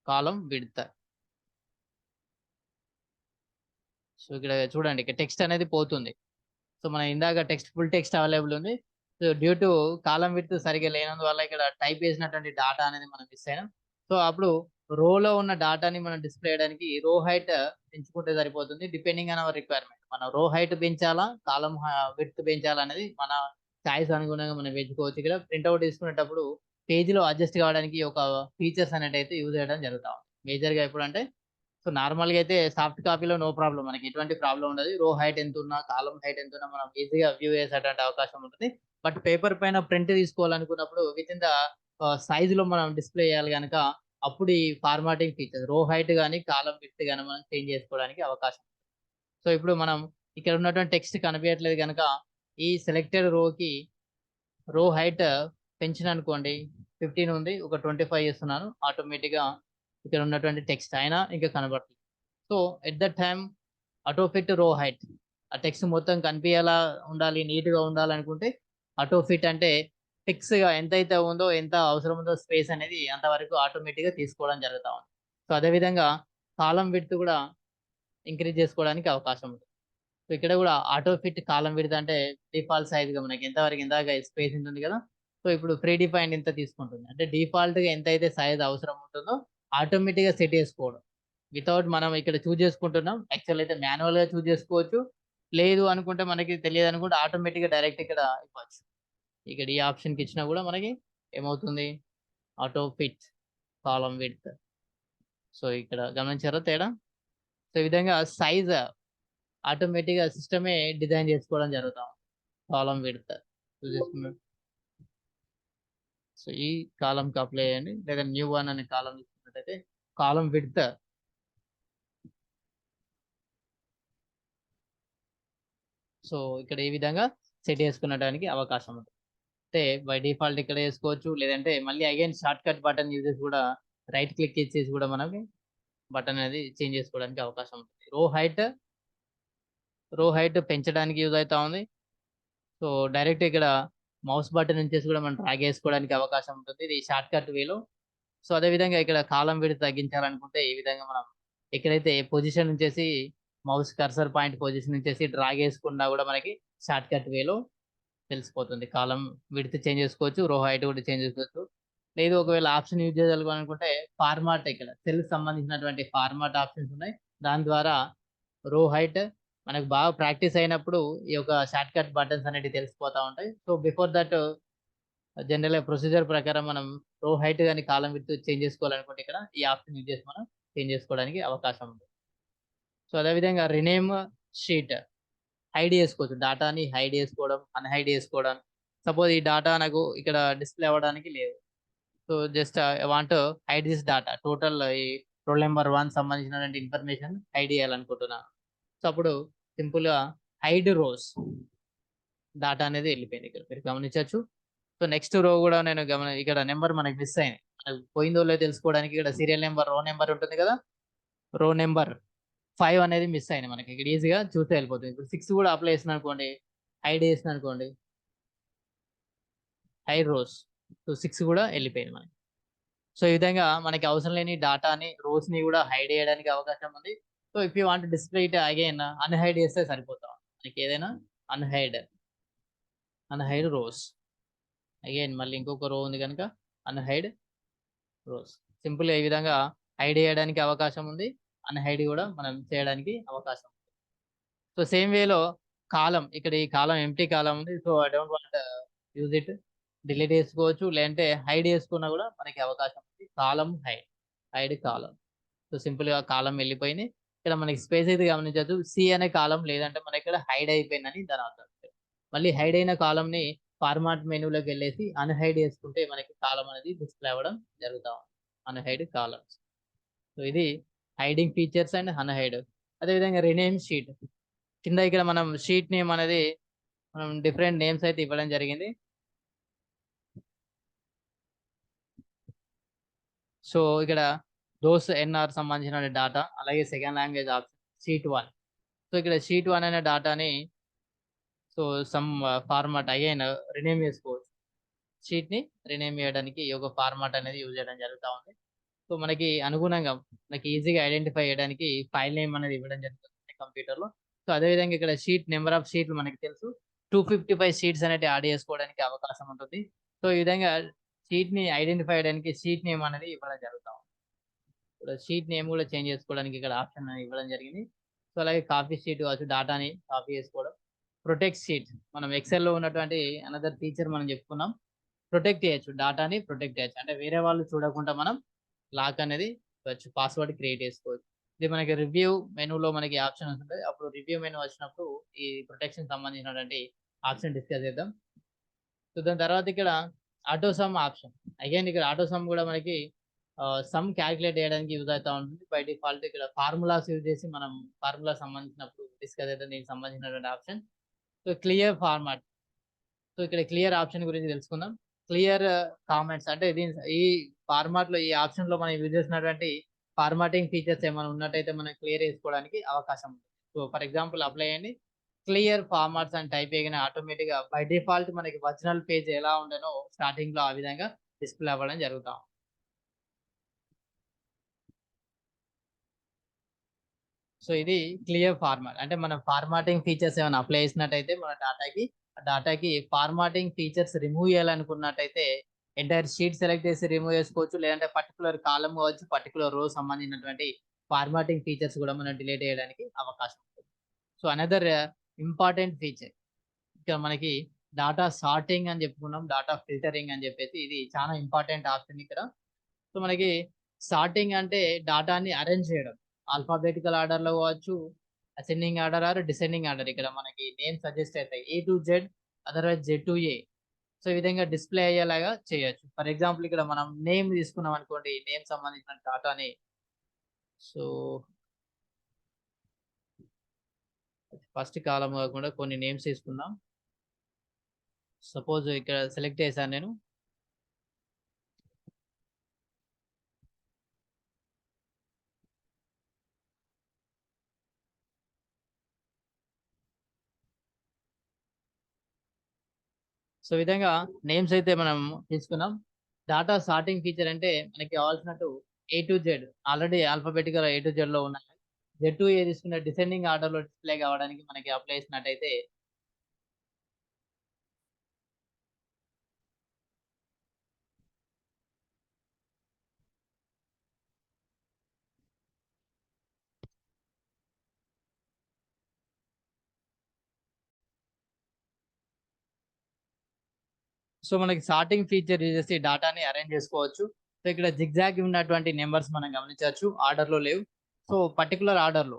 కాలం విడ్త్. సో ఇక్కడ చూడండి, ఇక్కడ టెక్స్ట్ అనేది పోతుంది. సో మన ఇందాక ఫుల్ టెక్స్ట్ అవైలబుల్ ఉంది. So due to column width సరిగా లేనందువల్ల ఇక్కడ టైప్ చేసినటువంటి డాటా అనేది మనం మిస్ అయినాం. సో అప్పుడు రోలో ఉన్న డాటాని మనం డిస్ప్లే చేయడానికి రో హైట్ పెంచుకుంటే సరిపోతుంది. డిపెండింగ్ ఆన్ అవర్ రిక్వైర్మెంట్, మనం రో హైట్ పెంచాలా, కాలం విడ్త్ పెంచాలా అనేది మన చాయిస్ అనుగుణంగా మనం పెంచుకోవచ్చు. ఇక్కడ ప్రింట్అవుట్ తీసుకునేటప్పుడు పేజీలో అడ్జస్ట్ కావడానికి ఒక ఫీచర్స్ అనేది అయితే యూజ్ చేయడం జరుగుతా ఉంది మేజర్గా. ఎప్పుడు అంటే సో నార్మల్గా అయితే సాఫ్ట్ కాపీలో నో ప్రాబ్లం, మనకి ఎటువంటి ప్రాబ్లం ఉండదు. రో హైట్ ఎంత ఉన్నా, కాలం హైట్ ఎంత ఉన్నా మనం ఈజీగా వ్యూ చేసేటువంటి అవకాశం ఉంటుంది. బట్ పేపర్ పైన ప్రింట్ తీసుకోవాలనుకున్నప్పుడు విత్ ఇన్ ద సైజులో మనం డిస్ప్లే చేయాలి కనుక అప్పుడు ఈ ఫార్మాటింగ్ ఫీచర్స్ రో హైట్ కానీ కాలం విడ్త్ కానీ మనం చేంజ్ చేసుకోవడానికి అవకాశం. సో ఇప్పుడు మనం ఇక్కడ ఉన్నటువంటి టెక్స్ట్ కనిపించట్లేదు కనుక ఈ సెలెక్టెడ్ రోకి రో హైట్ పెంచిన అనుకోండి, 15 ఉంది, ఒక 25 చేస్తున్నాను. ఆటోమేటిక్గా ఇక్కడ ఉన్నటువంటి టెక్స్ట్ అయినా ఇంకా కనబడుతుంది. So at the time auto fit రో హైట్, ఆ టెక్స్ట్ మొత్తం కనిపించేలా ఉండాలి, నీట్గా ఉండాలనుకుంటే ఆటో ఫిట్ అంటే ఫిక్స్గా ఎంతైతే ఉందో, ఎంత అవసరం ఉందో స్పేస్ అనేది అంతవరకు ఆటోమేటిక్గా తీసుకోవడం జరుగుతూ ఉంది. సో అదేవిధంగా కాలం విడ్త్ కూడా ఇంక్రీజ్ చేసుకోవడానికి అవకాశం ఉంటుంది. సో ఇక్కడ కూడా ఆటో ఫిట్ కాలం విడ్త్ అంటే డిఫాల్ట్ సైజ్గా మనకి ఎంతవరకు ఇందాక స్పేస్ ఉంటుంది కదా. సో ఇప్పుడు ప్రీ డిఫైన్డ్ ఇంత తీసుకుంటుంది, అంటే డిఫాల్ట్గా ఎంతైతే సైజ్ అవసరం ఉంటుందో ఆటోమేటిక్‌గా సెట్ చేసుకోవడం. వితౌట్ మనం ఇక్కడ చూజ్ చేసుకుంటున్నాం. యాక్చువల్ అయితే మాన్యువల్‌గా చూజ్ చేసుకోవచ్చు. లేదు అనుకుంటే మనకి తెలియదనుకుంటే ఆటోమేటిక్‌గా డైరెక్ట్ ఇక్కడ ఇవ్వచ్చు. ఇక్కడ ఈ ఆప్షన్‌కి ఇచ్చినా కూడా మనకి ఏమవుతుంది? Auto fit column width. So, ఇక్కడ గమనించారా తేడా? సో, ఈ విధంగా సైజ్ ఆటోమేటిక్‌గా సిస్టమే డిజైన్ చేసుకోవడం జరుగుతా ఉంది. కాలమ్ విడ్త్ చూసేసుకున్న సో, ఈ కాలమ్‌కి అప్లై చేయండి. లేదా న్యూ వన్ అనే కాలమ్ తీసుకున్నట్టయితే కాలమ్ విడ్త్ సో, ఇక్కడ ఈ విధంగా సెట్ చేసుకునడానికి అవకాశం ఉంది. అంటే బై డిఫాల్ట్ ఇక్కడ చేసుకోవచ్చు. లేదంటే మళ్ళీ అగైన్ షార్ట్‌కట్ బటన్ యూజ్ చేసి కూడా రైట్ క్లిక్ ఇచ్చేసి కూడా మనకి బటన్ అనేది చేంజ్ చేసుకోవడానికి అవకాశం ఉంటుంది. రో హైట్ పెంచడానికి యూజ్ అయితా ఉంది. సో, డైరెక్ట్ ఇక్కడ మౌస్ బటన్ నుంచేసి కూడా మనం డ్రాగ్ చేసుకోవడానికి అవకాశం ఉంటుంది. ఇది షార్ట్‌కట్ వేలో. సో, అదే విధంగా ఇక్కడ కాలమ్ విడ్త్ తగ్గించాలనుకుంటే ఈ విధంగా మనం ఎక్కడైతే పొజిషన్ నుంచేసి మౌస్ కర్సర్ పాయింట్ పొజిషన్ నుంచేసి డ్రాగ్ చేసుకున్నా కూడా మనకి షార్ట్‌కట్ వేలో తెలిసిపోతుంది. కాలమ్ విడ్త్ చేంజ్ చేసుకోవచ్చు. రో హైట్ కూడా చేంజ్ చేసుకోవచ్చు. లేదు ఒకవేళ ఆప్షన్ యూజ్ చేయాలనుకుంటే ఫార్మాట్ ఇక్కడ సెల్‌కి సంబంధించినటువంటి ఫార్మాట్ ఆప్షన్స్ ఉన్నాయి. దాని ద్వారా రో హైట్ మనకు బాగా ప్రాక్టీస్ అయినప్పుడు ఈ యొక్క షార్ట్‌కట్ బటన్స్ అనేటివి తెలిసిపోతా ఉంటాయి. సో, బిఫోర్ దట్ జనరల్‌గా ప్రొసీజర్ ప్రకారం మనం రో హైట్ గాని, కాలమ్ విడ్త్ చేంజ్ చేసుకోవాలనుకుంటే ఇక్కడ ఈ ఆప్షన్ యూజ్ చేసి మనం చేంజ్ చేసుకోవడానికి అవకాశం ఉంది. సో, అదే విధంగా రీనేమ్ షీట్ హైడ్ చేసుకోవచ్చు. డేటాని హైడ్ చేసుకోవడం, అన్‌హైడ్ చేసుకోవడం. సపోజ్ ఈ డేటా నాకు ఇక్కడ డిస్‌ప్లే అవ్వడానికి లేదు. So, just I want to hide this data. Total ఈ రోల్ నంబర్ 1 సంబంధించినటువంటి ఇన్ఫర్మేషన్ హైడ్ చేయాలనుకుంటున్నాను. సో, అప్పుడు సింపుల్‌గా హైడ్ రోస్ డేటా అనేది ఎళ్ళిపోయింది ఇక్కడ. మీరు గమనించొచ్చు. సో, నెక్స్ట్ రో గూడా నేను ఇక్కడ నంబర్ మనకి మిస్ అయింది. మనకు పోయిందో లేదో తెలుసుకోవడానికి ఇక్కడ సీరియల్ నంబర్, రో నంబర్ ఉంటుంది కదా! రో నంబర్ 5 అనేది మిస్ అయింది మనకి. ఇక్కడ ఈజీగా చూస్తే ఎళ్ళిపోతుంది. ఇప్పుడు 6 కూడా అప్లై చేసినాననుకోండి, హైడ్ చేసినాననుకోండి, హైడ్ రోస్. సో, 6 కూడా ఎళ్ళిపోయింది మనకి. సో, ఈ విధంగా మనకి అవసరం లేని డేటాని, రోస్‌ని గూడా హైడ్ చేయడానికి అవకాశం ఉంది. So, if you want to display it again unhide చేస్తే సరిపోతా ఉంటది. మనకేదైనా అన్‌హైడ్, అన్‌హైడ్ రోస్. అగైన్ మళ్ళీ ఇంకొక రో ఉంది గనుక అన్‌హైడ్ రోస్. సింపుల్‌గా ఈ విధంగా హైడ్ చేయడానికి అవకాశం ఉంది. అన్‌హైడ్ గూడా మనం చేయడానికి అవకాశం. సో, సేమ్ వేలో కాలమ్ ఇక్కడ ఈ కాలమ్ ఎంప్టీ కాలమ్ ఉంది. So, I don't want use it. Delete చేసుకోవచ్చు. లేదంటే హైడ్ చేసుకున్నా గూడా మనకి అవకాశం ఉంది. Column hide, hide column. So, సింపుల్‌గా కాలమ్ వెళ్ళిపోయింది. ఇక్కడ మనకి స్పేస్ అయితే గమనించొచ్చు. సి అనే కాలమ్ లేదంటే మనకిక్కడ హైడ్ అయిపోయిందని దాని అర్థం. మళ్ళీ హైడ్ అయిన కాలమ్‌ని ఫార్మాట్ మెనూలోకెళ్ళేసి అన్‌హైడ్ చేసుకుంటే మనకి కాలమ్ అనేది డిస్‌ప్లే అవ్వడం జరుగుతా ఉంది. అన్‌హైడ్ కాలమ్స్. సో, ఇది హైడింగ్ ఫీచర్స్ అండ్ అన్‌హైడ్. అదే విధంగా రీనేమ్ షీట్. కింద ఇక్కడ మనం షీట్ నేమ్ అనేది మనం డిఫరెంట్ నేమ్స్ అయితే ఇవ్వడం జరిగింది. సో, ఇక్కడ దోస్ ఎన్ఆర్ సంబంధించిన డాటా అలాగే second language option sheet 1. So, ఇక్కడ షీట్ 1 అనే డాటాని so, some format again rename చేసుకోవచ్చు. షీట్‌ని రీనేమ్ చేయడానికి ఈ యొక్క ఫార్మాట్ అనేది యూజ్ చేయడం జరుగుతా ఉంది. సో, మనకి అనుగుణంగా మనకి ఈజీగా ఐడెంటిఫై చేయడానికి ఫైల్ నేమ్ అనేది ఇవ్వడం జరుగుతుంది కంప్యూటర్‌లో. సో, అదే విధంగా ఇక్కడ నంబర్ ఆఫ్ షీట్‌లు మనకి తెలుసు. 255 షీట్స్ అనేటివి యాడ్ చేసుకోవడానికి అవకాశం ఉంటుంది. సో, ఈ విధంగా షీట్‌ని ఐడెంటిఫై చేయడానికి షీట్ నేమ్ అనేది ఇవ్వడం జరుగుతా ఉంది. ఇప్పుడు షీట్ నేమ్ కూడా చేంజ్ చేసుకోవడానికి ఇక్కడ ఆప్షన్ ఇవ్వడం జరిగింది. సో, అలాగే కాపీ షీట్ కావచ్చు డేటాని కాపీ చేసుకోవడం. ప్రొటెక్ట్ షీట్ మనం ఎక్సెల్‌లో ఉన్నటువంటి అనదర్ ఫీచర్ మనం చెప్పుకున్నాం. ప్రొటెక్ట్ చేయొచ్చు. డేటాని ప్రొటెక్ట్ చేయొచ్చు. అంటే వేరే వాళ్ళు చూడకుండా మనం లాక్ అనేది ఇవ్వచ్చు. పాస్వర్డ్ క్రియేట్ చేసుకోవచ్చు. ఇది మనకి రివ్యూ మెనూలో మనకి ఆప్షన్స్ ఉంటాయి. అప్పుడు రివ్యూ మెనూ వచ్చినప్పుడు ఈ ప్రొటెక్షన్‌కి సంబంధించినటువంటి ఆప్షన్ డిస్కస్ చేద్దాం. సో, దాని తర్వాత ఇక్కడ ఆటో సమ్ ఆప్షన్. అగైన్ ఇక్కడ ఆటో సమ్ కూడా మనకి సమ్ కాలిక్యులేట్ చేయడానికి యూజ్ అవుతా ఉంటుంది. బై డిఫాల్ట్ ఇక్కడ ఫార్ములాస్ యూజ్ చేసి మనం ఫార్ములా సంబంధించినప్పుడు డిస్కస్ చేద్దాం దీనికి సంబంధించినటువంటి option. So, clear format. So, ఇక్కడ క్లియర్ ఆప్షన్ గురించి తెలుసుకుందాం. క్లియర్ కామెంట్స్ అంటే ఈ ఫార్మాట్‌లో ఈ ఆప్షన్‌లో మనం యూజ్ చేసినటువంటి ఫార్మాటింగ్ ఫీచర్స్ ఏమైనా ఉన్నట్టయితే మనం క్లియర్ చేసుకోవడానికి అవకాశం ఉంది. సో, ఫర్ ఎగ్జాంపుల్ అప్లై చేయండి. క్లియర్ ఫార్మాట్స్ అని టైప్ చేయగానే ఆటోమేటిక్‌గా బై డిఫాల్ట్ మనకి ఒరిజినల్ పేజ్ ఎలా ఉండెనో స్టార్టింగ్‌లో ఆ విధంగా డిస్‌ప్లే అవ్వడం జరుగుతా ఉంది. సో, ఇది క్లియర్ ఫార్మాట్. అంటే మనం ఫార్మాటింగ్ ఫీచర్స్ ఏమైనా అప్లై చేసినట్టయితే మన డేటాకి, ఆ డేటాకి ఫార్మాటింగ్ ఫీచర్స్ రిమూవ్ చేయాలనుకున్నట్టయితే ఎంటైర్ షీట్ సెలెక్ట్ చేసి రిమూవ్ చేసుకోవచ్చు, లేదంటే పర్టికులర్ కాలమ్ కావచ్చు, పర్టికులర్ రో సంబంధించినటువంటి ఫార్మాటింగ్ ఫీచర్స్ కూడా మనం డిలీట్ చేయడానికి అవకాశం ఉంటుంది. సో అనదర్ ఇంపార్టెంట్ ఫీచర్ ఇక్కడ మనకి డాటా సార్టింగ్ అని చెప్పుకున్నాం, డాటా ఫిల్టరింగ్ అని చెప్పేసి ఇది చాలా ఇంపార్టెంట్ ఆప్షన్ ఇక్కడ. సో మనకి సార్టింగ్ అంటే డాటాని అరేంజ్ చేయడం, ఆల్ఫాబెటికల్ ఆర్డర్లో కావచ్చు, ascending order or descending order. ఇక్కడ మనకి నేమ్ సజెస్ట్ అవుతాయి A to Z, otherwise Z to A. So ఈ విధంగా డిస్ప్లే అయ్యేలాగా చేయొచ్చు. ఫర్ ఎగ్జాంపుల్ ఇక్కడ మనం నేమ్ తీసుకున్నాం అనుకోండి, నేమ్ సంబంధించిన డాటాని. సో ఫస్ట్ కాలం కాకుండా కొన్ని నేమ్స్ తీసుకుందాం. సపోజ్ ఇక్కడ సెలెక్ట్ చేశాను నేను. సో ఈ విధంగా నేమ్స్ అయితే మనం తీసుకున్నాం. డాటా సార్టింగ్ ఫీచర్ అంటే మనకి కావాల్సినట్టు A to Z already alphabetical A to Z లో ఉన్నాయి. Z to A తీసుకున్న డిసెండింగ్ ఆర్డర్ లో డిస్ప్లే కావడానికి మనకి అప్లై చేసినట్టయితే సో మనకి సార్టింగ్ ఫీచర్ యూజ్ చేసి డాటాని అరేంజ్ చేసుకోవచ్చు. సో ఇక్కడ జిగ్జాగ్ ఉన్నటువంటి నెంబర్స్ మనం గమనించవచ్చు, ఆర్డర్ లో లేవు. సో పర్టికులర్ ఆర్డర్ లో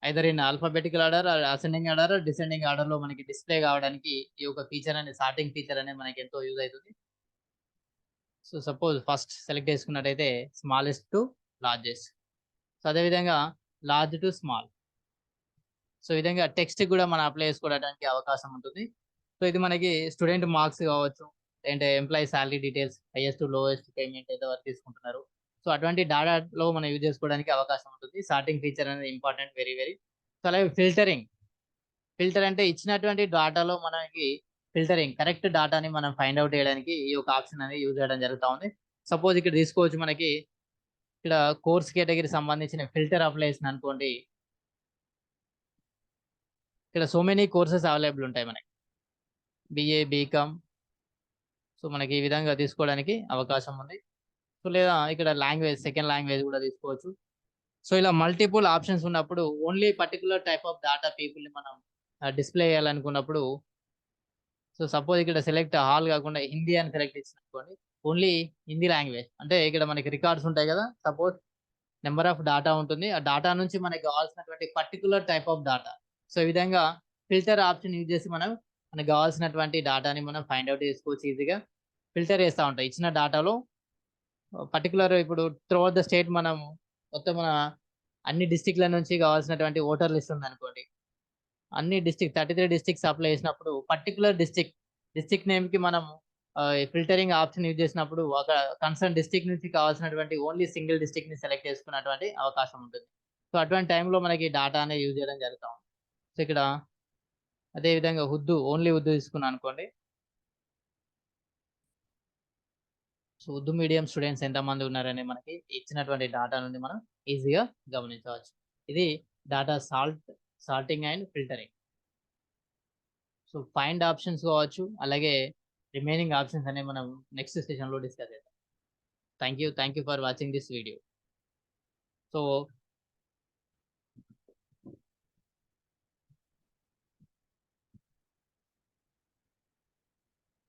either in alphabetical order, ascending order, descending order లో మనకి డిస్ప్లే కావడానికి ఈ యొక్క ఫీచర్ అనేది, సార్టింగ్ ఫీచర్ అనేది మనకి ఎంతో యూజ్ అవుతుంది. సో సపోజ్ ఫస్ట్ సెలెక్ట్ చేసుకున్నట్టయితే స్మాలెస్ట్ టు లార్జెస్ట్, సో అదేవిధంగా లార్జ్ టు స్మాల్. సో ఈ విధంగా టెక్స్ట్ కూడా మనం అప్లై చేసుకోవడానికి అవకాశం ఉంటుంది. సో ఇది మనకి స్టూడెంట్ మార్క్స్ కావచ్చు, అంటే employee salary details, highest to lowest payment అయితే వరకు తీసుకుంటున్నారు. సో అటువంటి డాటాలో మనం యూజ్ చేసుకోవడానికి అవకాశం ఉంటుంది. సార్టింగ్ ఫీచర్ అనేది ఇంపార్టెంట్, వెరీ వెరీ. సో అలాగే ఫిల్టరింగ్. ఫిల్టర్ అంటే ఇచ్చినటువంటి డాటాలో మనకి ఫిల్టరింగ్, కరెక్ట్ డాటాని మనం ఫైండ్ అవుట్ చేయడానికి ఈ యొక్క ఆప్షన్ అనేది యూజ్ చేయడం జరుగుతూ ఉంది. సపోజ్ ఇక్కడ తీసుకోవచ్చు, మనకి ఇక్కడ కోర్స్ కేటగిరీ సంబంధించిన ఫిల్టర్ అప్లై చేసిన అనుకోండి, ఇక్కడ సో మెనీ కోర్సెస్ అవైలబుల్ ఉంటాయి మనకి, BA, BCom. సో మనకి ఈ విధంగా తీసుకోవడానికి అవకాశం ఉంది. సో లేదా ఇక్కడ లాంగ్వేజ్, సెకండ్ లాంగ్వేజ్ కూడా తీసుకోవచ్చు. సో ఇలా మల్టిపుల్ ఆప్షన్స్ ఉన్నప్పుడు only particular type of data పీపుల్ని మనం డిస్ప్లే చేయాలనుకున్నప్పుడు, సో సపోజ్ ఇక్కడ సెలెక్ట్ హాల్ కాకుండా హిందీ అని సెలెక్ట్ ఇచ్చిననుకోండి, ఓన్లీ హిందీ లాంగ్వేజ్. అంటే ఇక్కడ మనకి రికార్డ్స్ ఉంటాయి కదా, సపోజ్ నెంబర్ ఆఫ్ డాటా ఉంటుంది, ఆ డాటా నుంచి మనకి కావాల్సినటువంటి particular type of data. So ఈ విధంగా ఫిల్టర్ ఆప్షన్ యూజ్ చేసి మనకు కావాల్సినటువంటి డాటాని మనం ఫైండ్ అవుట్ చేసుకోవచ్చు ఈజీగా. ఫిల్టర్ చేస్తూ ఉంటాం ఇచ్చిన డాటాలో పర్టికులర్. ఇప్పుడు త్రూఅవుట్ ద స్టేట్ మనం మొత్తం మన అన్ని డిస్టిక్ల నుంచి కావాల్సినటువంటి ఓటర్ లిస్ట్ ఉంది అనుకోండి, అన్ని 33 డిస్ట్రిక్ట్స్ అప్లై చేసినప్పుడు పర్టికులర్ డిస్ట్రిక్ట్ నేమ్ కి మనం ఫిల్టరింగ్ ఆప్షన్ యూజ్ చేసినప్పుడు ఒక కన్సర్న్ డిస్ట్రిక్ట్ నుంచి కావాల్సినటువంటి ఓన్లీ సింగిల్ డిస్ట్రిక్ట్ ని సెలెక్ట్ చేసుకున్నటువంటి అవకాశం ఉంటుంది. సో అటువంటి టైంలో మనకి డాటా అనేది యూజ్ చేయడం జరుగుతాం. సో ఇక్కడ అదే విధంగా ఓన్లీ ఉర్దూ తీసుకున్నాను అనుకోండి. సో ఉర్దూ మీడియం స్టూడెంట్స్ ఎంతమంది ఉన్నారని మనకి ఇచ్చినటువంటి డాటా నుండి మనం ఈజీగా గమనించవచ్చు. ఇది data sorting and filtering. So find options కావచ్చు, అలాగే రిమైనింగ్ ఆప్షన్స్ అనేవి మనం నెక్స్ట్ సెషన్లో డిస్కస్ చేద్దాం. Thank you for watching this video. So